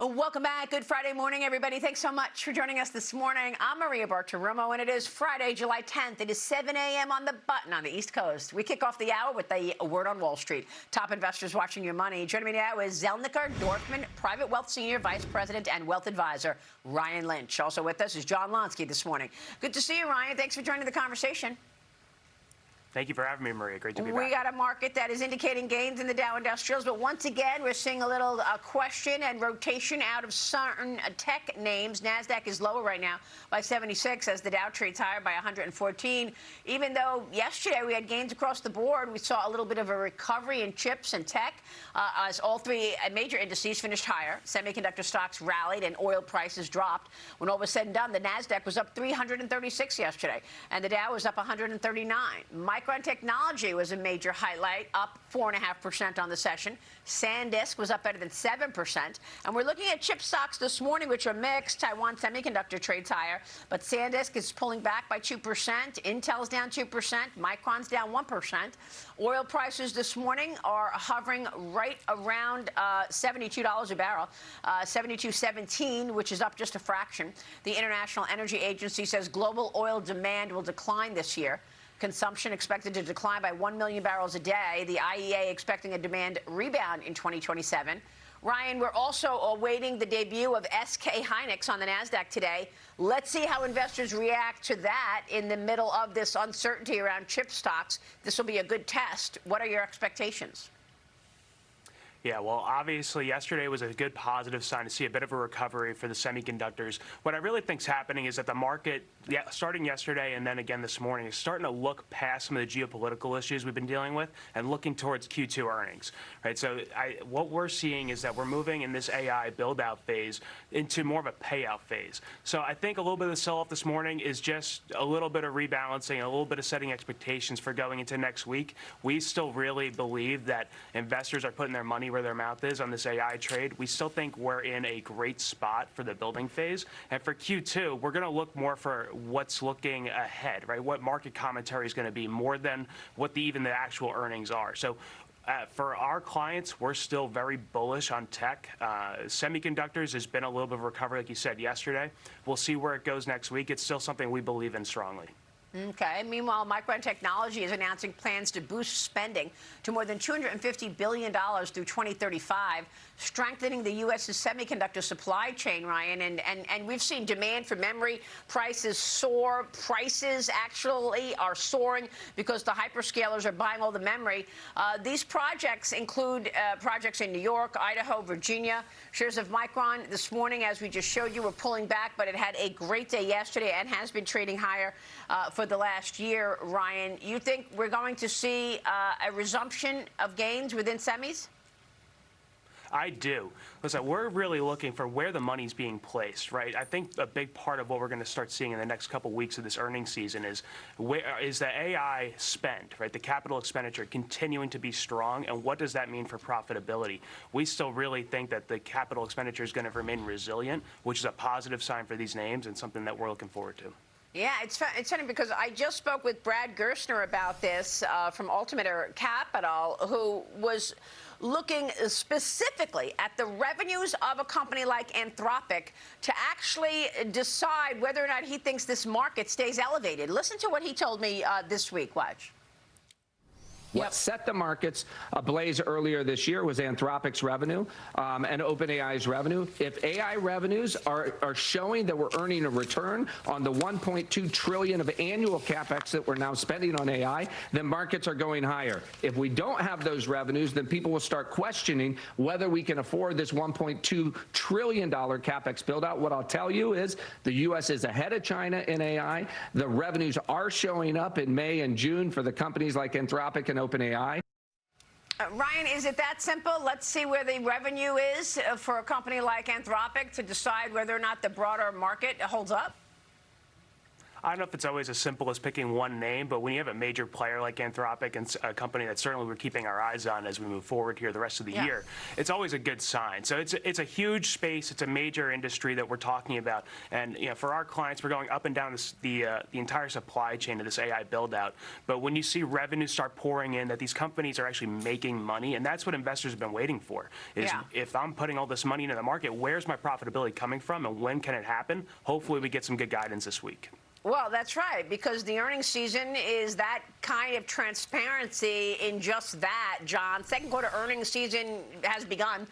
Welcome back. Good Friday morning, everybody. Thanks so much for joining us this morning. I'm Maria Bartiromo, and it is Friday, July 10th. It is 7 a.m. on the button on the East Coast. We kick off the hour with the word on Wall Street. Top investors watching your money. Joining me now is Zelniker Dorfman Private Wealth Senior Vice President and Wealth Advisor, Ryan Lynch. Also with us is John Lonsky this morning. Good to see you, Ryan. Thanks for joining the conversation. Thank you for having me, Maria. Great to be back. We got a market that is indicating gains in the Dow Industrials, but once again, we're seeing a little question and rotation out of certain tech names. NASDAQ is lower right now by 76 as the Dow trades higher by 114. Even though yesterday we had gains across the board, we saw a little bit of a recovery in chips and tech as all three major indices finished higher. Semiconductor stocks rallied and oil prices dropped. When all was said and done, the NASDAQ was up 336 yesterday, and the Dow was up 139. Micron Technology was a major highlight, up 4.5% on the session. SanDisk was up better than 7%. And we're looking at chip stocks this morning, which are mixed. Taiwan Semiconductor trades higher, but SanDisk is pulling back by 2%. Intel's down 2%. Micron's down 1%. Oil prices this morning are hovering right around $72 a barrel, 72.17, which is up just a fraction. The International Energy Agency says global oil demand will decline this year. Consumption expected to decline by 1 million barrels a day. The IEA expecting a demand rebound in 2027. Ryan, we're also awaiting the debut of SK Hynix on the NASDAQ today. Let's see how investors react to that in the middle of this uncertainty around chip stocks. This will be a good test. What are your expectations? Yeah, well, obviously, yesterday was a good positive sign to see a bit of a recovery for the semiconductors. What I really think is happening is that the market, starting yesterday and then again this morning, is starting to look past some of the geopolitical issues we've been dealing with and looking towards Q2 earnings, right? So what we're seeing is that we're moving in this AI build-out phase into more of a payout phase. So I think a little bit of the sell-off this morning is just a little bit of rebalancing, a little bit of setting expectations for going into next week. We still really believe that investors are putting their money where their mouth is on this AI trade. We still think we're in a great spot for the building phase. And for Q2, we're going to look more for what's looking ahead, right? What market commentary is going to be more than what even the actual earnings are. So for our clients, we're still very bullish on tech. Semiconductors has been a little bit of recovery, like you said yesterday. We'll see where it goes next week. It's still something we believe in strongly. Okay. Meanwhile, Micron Technology is announcing plans to boost spending to more than $250 billion through 2035, strengthening the U.S.'s semiconductor supply chain, Ryan. And we've seen demand for memory prices soar. Prices actually are soaring because the hyperscalers are buying all the memory. These projects include projects in New York, Idaho, Virginia. Shares of Micron this morning, as we just showed you, were pulling back, but it had a great day yesterday and has been trading higher for the last year. Ryan, you think we're going to see a resumption of gains within semis? I do. Listen, we're really looking for where the money's being placed, right? I think a big part of what we're going to start seeing in the next couple of weeks of this earnings season is the AI spend, right? The capital expenditure continuing to be strong, and what does that mean for profitability? We still really think that the capital expenditure is going to remain resilient, which is a positive sign for these names and something that we're looking forward to. Yeah, it's funny because I just spoke with Brad Gerstner about this from Altimeter Capital, who was looking specifically at the revenues of a company like Anthropic to actually decide whether or not he thinks this market stays elevated. Listen to what he told me this week. Watch. What set the markets ablaze earlier this year was Anthropic's revenue and OpenAI's revenue. If AI revenues are showing that we're earning a return on the $1.2 trillion of annual capex that we're now spending on AI, then markets are going higher. If we don't have those revenues, then people will start questioning whether we can afford this $1.2 trillion capex build out. What I'll tell you is the U.S. is ahead of China in AI. The revenues are showing up in May and June for the companies like Anthropic and OpenAI. Ryan, is it that simple? Let's see where the revenue is for a company like Anthropic to decide whether or not the broader market holds up? I don't know if it's always as simple as picking one name, but when you have a major player like Anthropic and a company that certainly we're keeping our eyes on as we move forward here the rest of the year, it's always a good sign. So it's a huge space. It's a major industry that we're talking about. And for our clients, we're going up and down the entire supply chain of this AI build out. But when you see revenue start pouring in, that these companies are actually making money, and that's what investors have been waiting for, is if I'm putting all this money into the market, where's my profitability coming from and when can it happen? Hopefully we get some good guidance this week. Well, that's right, because the earnings season is that kind of transparency in just that, John. Second quarter earnings season has begun.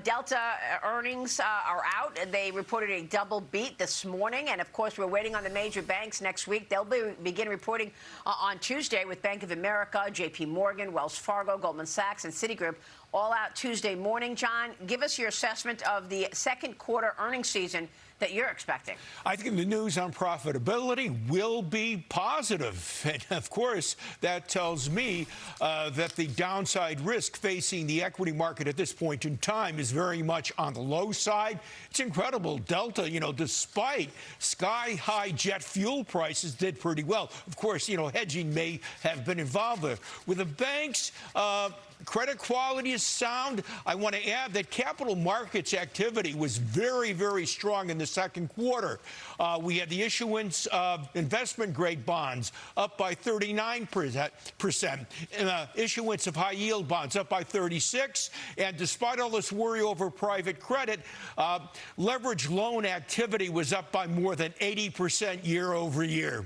Delta earnings are out. They reported a double beat this morning. And, of course, we're waiting on the major banks next week. They'll begin reporting on Tuesday with Bank of America, J.P. Morgan, Wells Fargo, Goldman Sachs, and Citigroup all out Tuesday morning. John, give us your assessment of the second quarter earnings season that you're expecting. I think the news on profitability will be positive. And, of course, that tells me that the downside risk facing the equity market at this point in time is very much on the low side. It's incredible. Delta, despite sky-high jet fuel prices, did pretty well. Of course, hedging may have been involved there. With the banks, credit quality is sound. I want to add that capital markets activity was very, very strong in the second quarter. We had the issuance of investment-grade bonds up by 39%, issuance of high-yield bonds up by 36%, and despite all this worry over private credit, leveraged loan activity was up by more than 80% year over year.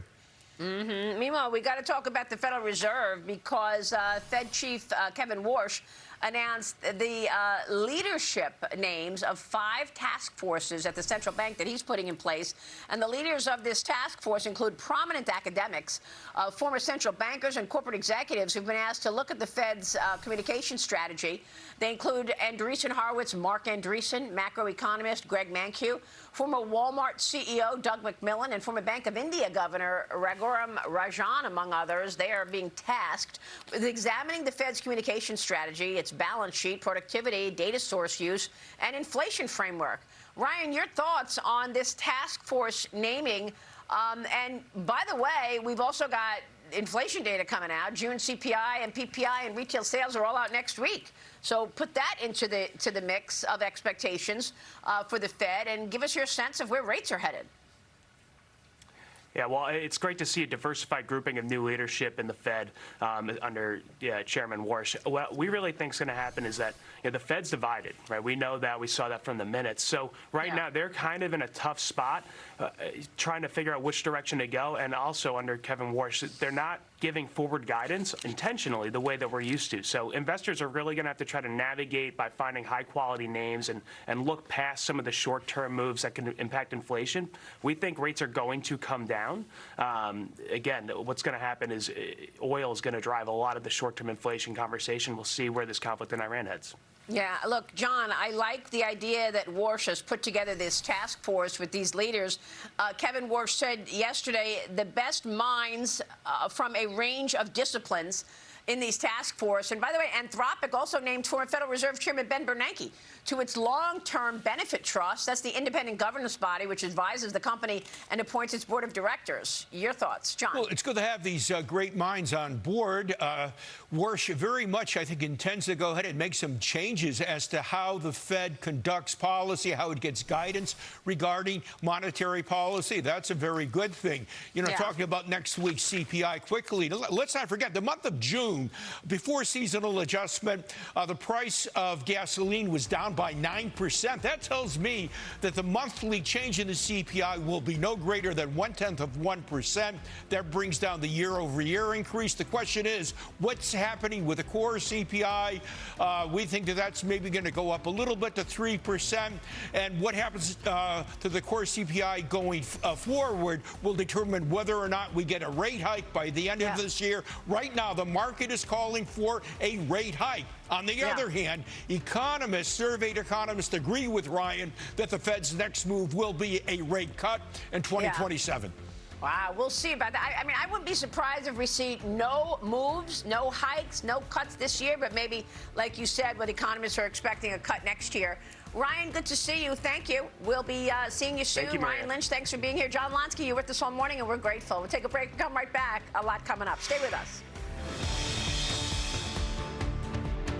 Meanwhile, we got to talk about the Federal Reserve because Fed Chief Kevin Warsh announced the leadership names of 5 task forces at the central bank that he's putting in place. And the leaders of this task force include prominent academics, former central bankers, and corporate executives who've been asked to look at the Fed's communication strategy. They include Andreessen Horowitz, Mark Andreessen, macroeconomist Greg Mankiw, former Walmart CEO Doug McMillon, and former Bank of India Governor Raghuram Rajan, among others. They are being tasked with examining the Fed's communication strategy, its balance sheet, productivity, data source use, and inflation framework. Ryan, your thoughts on this task force naming? And by the way, we've also got inflation data coming out. June CPI and PPI and retail sales are all out next week. So put that into the mix of expectations for the Fed and give us your sense of where rates are headed. Yeah, well, it's great to see a diversified grouping of new leadership in the Fed under Chairman Warsh. What we really think is going to happen is that the Fed's divided, right? We know that. We saw that from the minutes. So right now, they're kind of in a tough spot trying to figure out which direction to go. And also under Kevin Warsh, they're not giving forward guidance intentionally the way that we're used to. So investors are really going to have to try to navigate by finding high-quality names and look past some of the short-term moves that can impact inflation. We think rates are going to come down. Again, what's going to happen is oil is going to drive a lot of the short-term inflation conversation. We'll see where this conflict in Iran heads. Yeah, look, John, I like the idea that Warsh has put together this task force with these leaders. Kevin Warsh said yesterday the best minds from a range of disciplines in these task force. And by the way, Anthropic also named former Federal Reserve Chairman Ben Bernanke to its long-term benefit trust. That's the independent governance body which advises the company and appoints its board of directors. Your thoughts, John? Well, it's good to have these great minds on board. Warsh very much, I think, intends to go ahead and make some changes as to how the Fed conducts policy, how it gets guidance regarding monetary policy. That's a very good thing. Talking about next week's CPI quickly, let's not forget the month of June, before seasonal adjustment, the price of gasoline was down by 9%. That tells me that the monthly change in the CPI will be no greater than 0.1%. That brings down the year-over-year increase. The question is, what's happening with the core CPI? We think that that's maybe going to go up a little bit to 3%. And what happens to the core CPI going forward will determine whether or not we get a rate hike by the end of this year. Right now, the market is calling for a rate hike. On the other hand, surveyed economists agree with Ryan that the Fed's next move will be a rate cut in 2027. Wow, we'll see about that. I mean, I wouldn't be surprised if we see no moves, no hikes, no cuts this year, but maybe, like you said, what economists are expecting a cut next year. Ryan, good to see you. Thank you. We'll be seeing you soon. Thank you, Maria. Ryan Lynch, thanks for being here. John Lonsky, you were with us all morning, and we're grateful. We'll take a break and come right back. A lot coming up. Stay with us.